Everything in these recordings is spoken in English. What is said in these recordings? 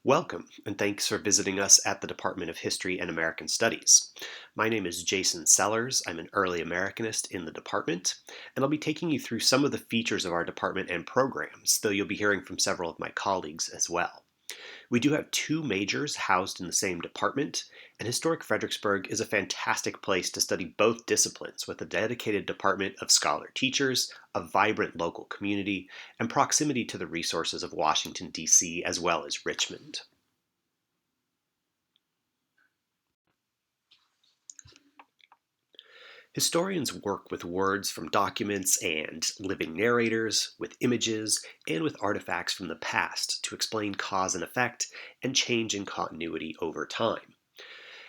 Welcome, and thanks for visiting us at the Department of History and American Studies. My name is Jason Sellers. I'm an early Americanist in the department, and I'll be taking you through some of the features of our department and programs, though you'll be hearing from several of my colleagues as well. We do have two majors housed in the same department, and Historic Fredericksburg is a fantastic place to study both disciplines with a dedicated department of scholar teachers, a vibrant local community, and proximity to the resources of Washington, D.C., as well as Richmond. Historians work with words from documents and living narrators, with images, and with artifacts from the past to explain cause and effect and change in continuity over time.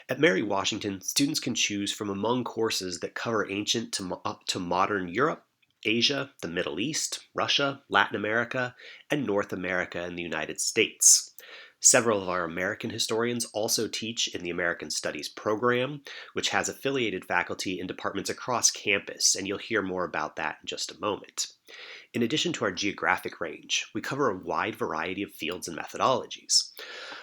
At Mary Washington, students can choose from among courses that cover ancient to modern Europe, Asia, the Middle East, Russia, Latin America, and North America and the United States. Several of our American historians also teach in the American Studies program, which has affiliated faculty in departments across campus, and you'll hear more about that in just a moment. In addition to our geographic range, we cover a wide variety of fields and methodologies.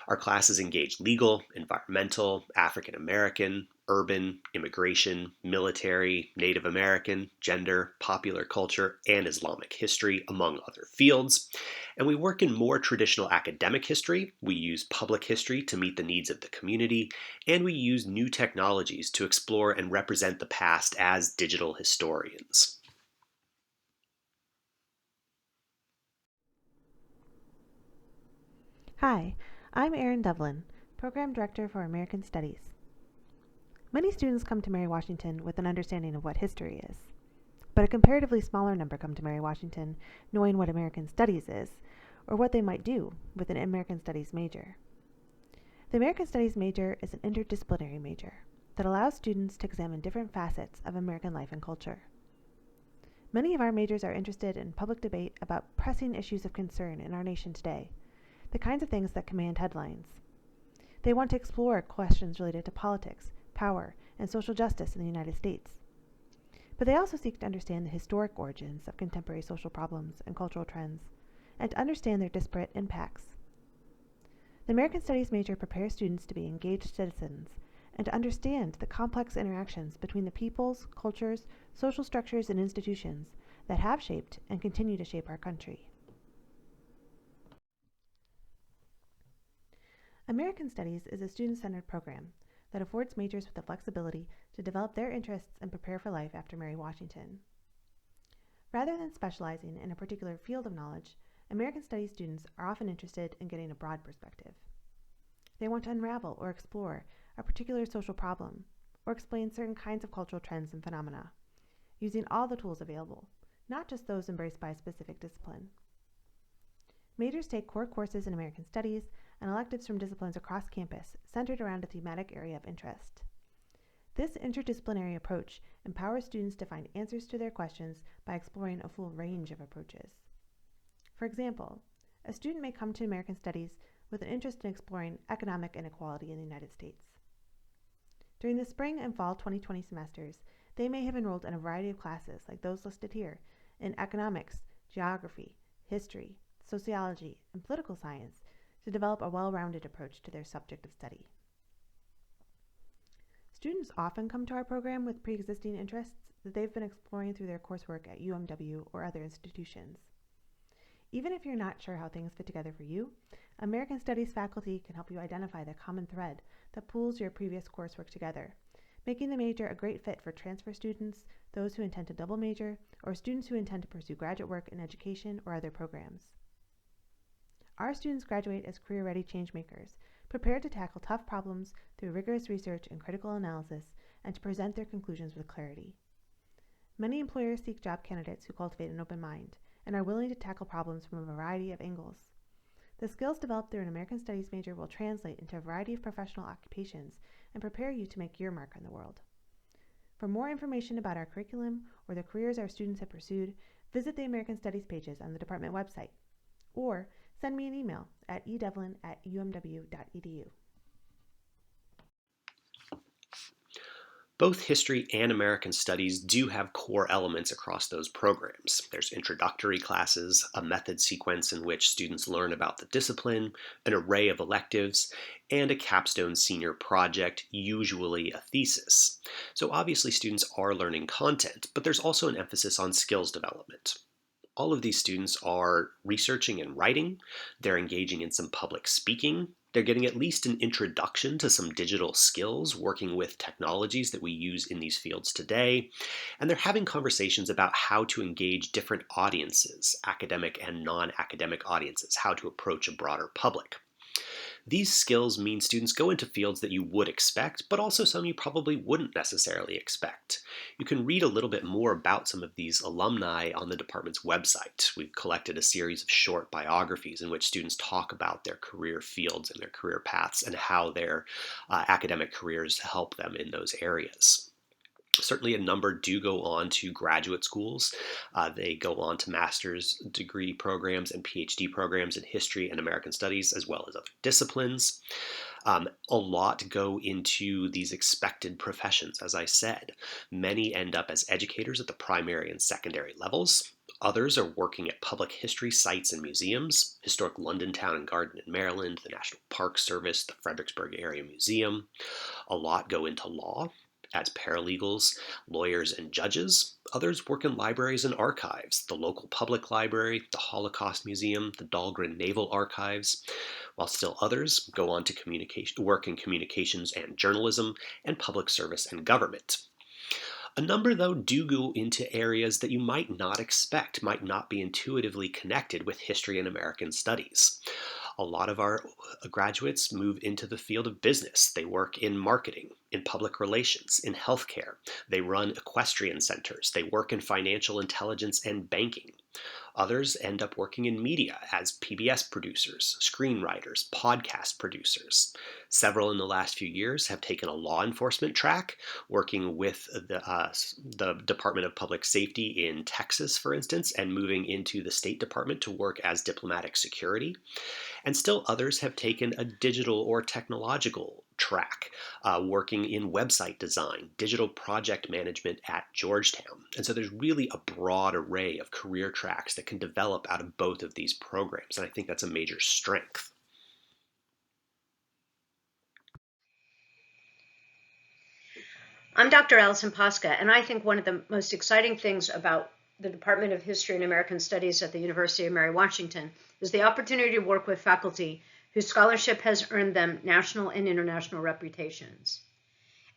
Our classes engage legal, environmental, African American, urban, immigration, military, Native American, gender, popular culture, and Islamic history, among other fields. And we work in more traditional academic history. We use public history to meet the needs of the community, and we use new technologies to explore and represent the past as digital historians. Hi, I'm Erin Devlin, Program Director for American Studies. Many students come to Mary Washington with an understanding of what history is, but a comparatively smaller number come to Mary Washington knowing what American Studies is, or what they might do with an American Studies major. The American Studies major is an interdisciplinary major that allows students to examine different facets of American life and culture. Many of our majors are interested in public debate about pressing issues of concern in our nation today, the kinds of things that command headlines. They want to explore questions related to politics, power, and social justice in the United States. But they also seek to understand the historic origins of contemporary social problems and cultural trends, and to understand their disparate impacts. The American Studies major prepares students to be engaged citizens and to understand the complex interactions between the peoples, cultures, social structures, and institutions that have shaped and continue to shape our country. American Studies is a student-centered program that affords majors with the flexibility to develop their interests and prepare for life after Mary Washington. Rather than specializing in a particular field of knowledge, American Studies students are often interested in getting a broad perspective. They want to unravel or explore a particular social problem, or explain certain kinds of cultural trends and phenomena, using all the tools available, not just those embraced by a specific discipline. Majors take core courses in American Studies and electives from disciplines across campus centered around a thematic area of interest. This interdisciplinary approach empowers students to find answers to their questions by exploring a full range of approaches. For example, a student may come to American Studies with an interest in exploring economic inequality in the United States. During the spring and fall 2020 semesters, they may have enrolled in a variety of classes like those listed here in economics, geography, history, sociology, and political science to develop a well-rounded approach to their subject of study. Students often come to our program with pre-existing interests that they've been exploring through their coursework at UMW or other institutions. Even if you're not sure how things fit together for you, American Studies faculty can help you identify the common thread that pulls your previous coursework together, making the major a great fit for transfer students, those who intend to double major, or students who intend to pursue graduate work in education or other programs. Our students graduate as career-ready changemakers, prepared to tackle tough problems through rigorous research and critical analysis, and to present their conclusions with clarity. Many employers seek job candidates who cultivate an open mind and are willing to tackle problems from a variety of angles. The skills developed through an American Studies major will translate into a variety of professional occupations and prepare you to make your mark on the world. For more information about our curriculum or the careers our students have pursued, visit the American Studies pages on the department website, or send me an email at edevlin@umw.edu. Both history and American studies do have core elements across those programs. There's introductory classes, a method sequence in which students learn about the discipline, an array of electives, and a capstone senior project, usually a thesis. So obviously students are learning content, but there's also an emphasis on skills development. All of these students are researching and writing, they're engaging in some public speaking, they're getting at least an introduction to some digital skills, working with technologies that we use in these fields today, and they're having conversations about how to engage different audiences, academic and non-academic audiences, how to approach a broader public. These skills mean students go into fields that you would expect, but also some you probably wouldn't necessarily expect. You can read a little bit more about some of these alumni on the department's website. We've collected a series of short biographies in which students talk about their career fields and their career paths and how their academic careers help them in those areas. Certainly a number do go on to graduate schools. They go on to master's degree programs and PhD programs in history and American studies, as well as other disciplines. A lot go into these expected professions, as I said. Many end up as educators at the primary and secondary levels. Others are working at public history sites and museums, Historic London Town and Garden in Maryland, the National Park Service, the Fredericksburg Area Museum. A lot go into law, as paralegals, lawyers, and judges. Others work in libraries and archives, the local public library, the Holocaust Museum, the Dahlgren Naval Archives, while still others go on to work in communications and journalism, and public service and government. A number, though, do go into areas that you might not expect, might not be intuitively connected with history and American studies. A lot of our graduates move into the field of business. They work in marketing, in public relations, in healthcare. They run equestrian centers. They work in financial intelligence and banking. Others end up working in media as PBS producers, screenwriters, podcast producers. Several in the last few years have taken a law enforcement track, working with the Department of Public Safety in Texas, for instance, and moving into the State Department to work as diplomatic security. And still others have taken a digital or technological track, working in website design, digital project management at Georgetown. And so there's really a broad array of career tracks that can develop out of both of these programs, and I think that's a major strength. I'm Dr. Allison Posca, and I think one of the most exciting things about the Department of History and American Studies at the University of Mary Washington is the opportunity to work with faculty whose scholarship has earned them national and international reputations.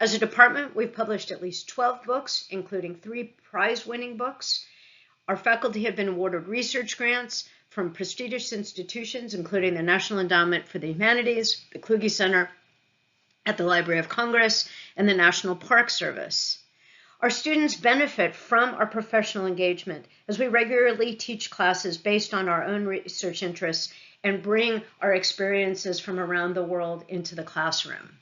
As a department, we've published at least 12 books, including 3 prize-winning books. Our faculty have been awarded research grants from prestigious institutions, including the National Endowment for the Humanities, the Kluge Center at the Library of Congress, and the National Park Service. Our students benefit from our professional engagement as we regularly teach classes based on our own research interests and bring our experiences from around the world into the classroom.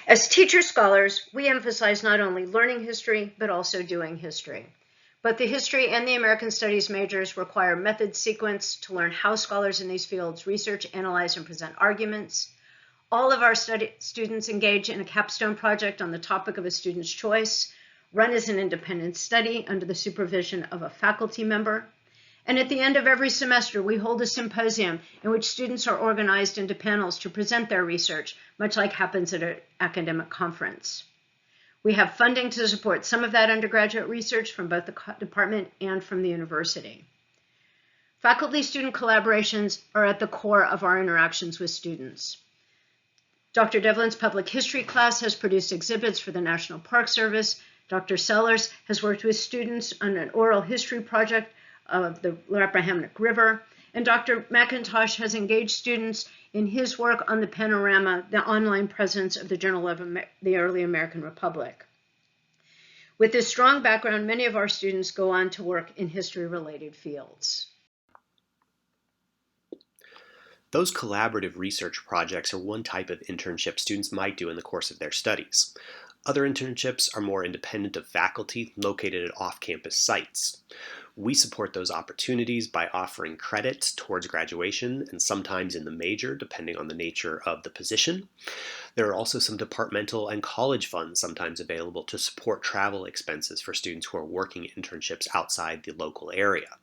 As teacher scholars, we emphasize not only learning history, but also doing history. Both the history and the American Studies majors require method sequence to learn how scholars in these fields research, analyze, and present arguments. All of our students engage in a capstone project on the topic of a student's choice, run as an independent study under the supervision of a faculty member. And at the end of every semester, we hold a symposium in which students are organized into panels to present their research, much like happens at an academic conference. We have funding to support some of that undergraduate research from both the department and from the university. Faculty-student collaborations are at the core of our interactions with students. Dr. Devlin's public history class has produced exhibits for the National Park Service. Dr. Sellers has worked with students on an oral history project of the Rappahannock River. And Dr. McIntosh has engaged students in his work on the Panorama, the online presence of the Journal of the Early American Republic. With this strong background, many of our students go on to work in history-related fields. Those collaborative research projects are one type of internship students might do in the course of their studies. Other internships are more independent of faculty, located at off-campus sites. We support those opportunities by offering credit towards graduation and sometimes in the major, depending on the nature of the position. There are also some departmental and college funds sometimes available to support travel expenses for students who are working internships outside the local area.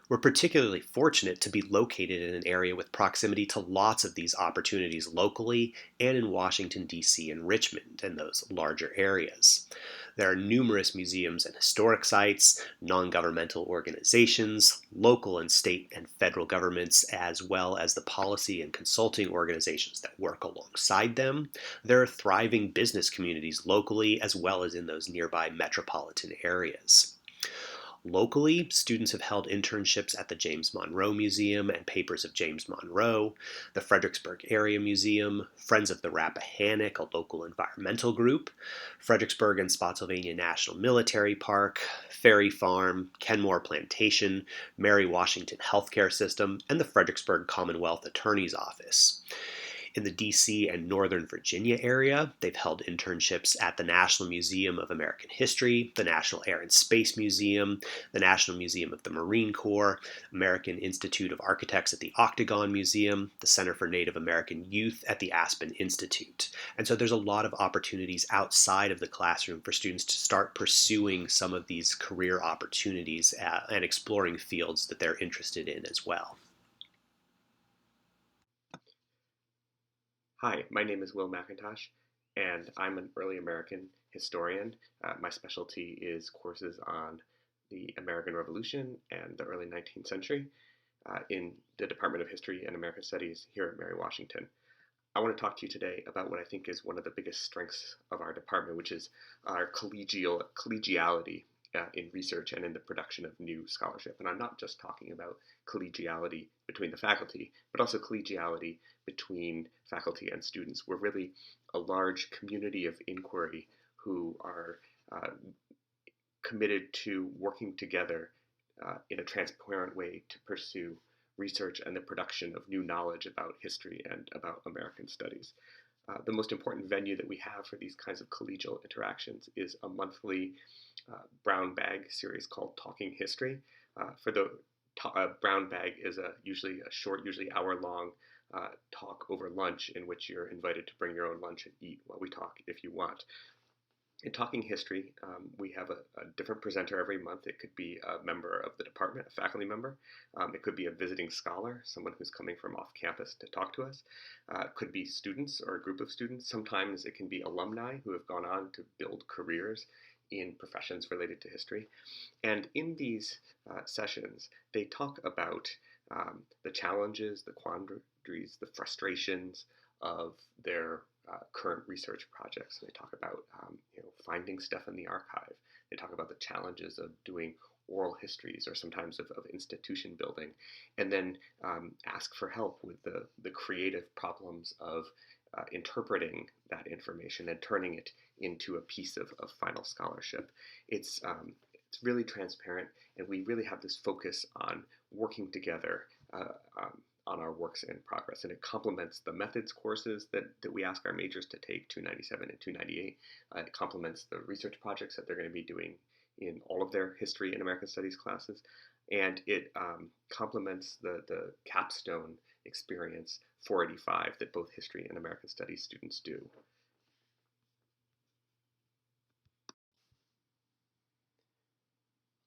We're particularly fortunate to be located in an area with proximity to lots of these opportunities locally and in Washington, D.C. and Richmond and those larger areas. There are numerous museums and historic sites, non-governmental organizations, local and state and federal governments, as well as the policy and consulting organizations that work alongside them. There are thriving business communities locally as well as in those nearby metropolitan areas. Locally, students have held internships at the James Monroe Museum and Papers of James Monroe, the Fredericksburg Area Museum, Friends of the Rappahannock, a local environmental group, Fredericksburg and Spotsylvania National Military Park, Ferry Farm, Kenmore Plantation, Mary Washington Healthcare System, and the Fredericksburg Commonwealth Attorney's Office. In the DC and Northern Virginia area, they've held internships at the National Museum of American History, the National Air and Space Museum, the National Museum of the Marine Corps, American Institute of Architects at the Octagon Museum, the Center for Native American Youth at the Aspen Institute. And so there's a lot of opportunities outside of the classroom for students to start pursuing some of these career opportunities and exploring fields that they're interested in as well. Hi, my name is Will McIntosh, and I'm an early American historian. My specialty is courses on the American Revolution and the early 19th century in the Department of History and American Studies here at Mary Washington. I want to talk to you today about what I think is one of the biggest strengths of our department, which is our collegiality in research and in the production of new scholarship. And I'm not just talking about collegiality between the faculty, but also collegiality between faculty and students. We're really a large community of inquiry who are committed to working together in a transparent way to pursue research and the production of new knowledge about history and about American studies. The most important venue that we have for these kinds of collegial interactions is a monthly brown bag series called Talking History. Brown bag is usually a short, usually hour-long talk over lunch in which you're invited to bring your own lunch and eat while we talk if you want. In Talking History, we have a different presenter every month. It could be a member of the department, a faculty member. It could be a visiting scholar, someone who's coming from off campus to talk to us. It could be students or a group of students. Sometimes it can be alumni who have gone on to build careers in professions related to history. And in these sessions, they talk about the challenges, the quandaries, the frustrations of their current research projects. They talk about finding stuff in the archive. They talk about the challenges of doing oral histories or sometimes of institution building, and then ask for help with the creative problems of interpreting that information and turning it into a piece of final scholarship. It's really transparent, and we really have this focus on working together on our works in progress, and it complements the methods courses that we ask our majors to take, 297 and 298. It complements the research projects that they're going to be doing in all of their history and American studies classes, and it complements the capstone experience 485 that both history and American studies students do.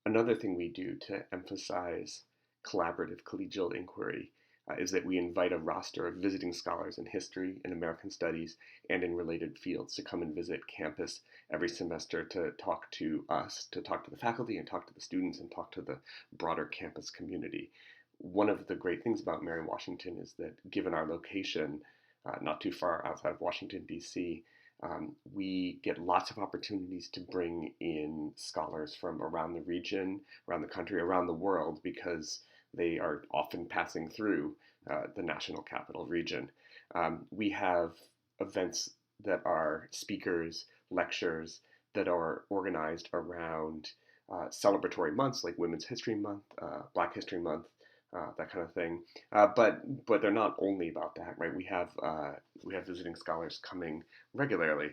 Another thing we do to emphasize collaborative collegial inquiry is that we invite a roster of visiting scholars in history and American studies and in related fields to come and visit campus every semester to talk to us, to talk to the faculty and talk to the students and talk to the broader campus community. One of the great things about Mary Washington is that given our location, not too far outside of Washington, D.C., we get lots of opportunities to bring in scholars from around the region, around the country, around the world, because they are often passing through the National Capital Region. We have events that are speakers, lectures that are organized around celebratory months like Women's History Month, Black History Month, that kind of thing. But they're not only about that, right? We have visiting scholars coming regularly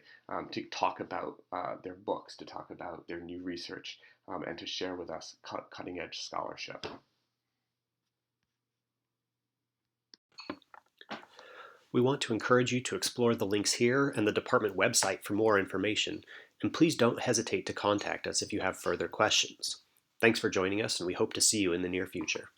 to talk about their books, to talk about their new research, and to share with us cutting edge scholarship. We want to encourage you to explore the links here and the department website for more information, and please don't hesitate to contact us if you have further questions. Thanks for joining us, and we hope to see you in the near future.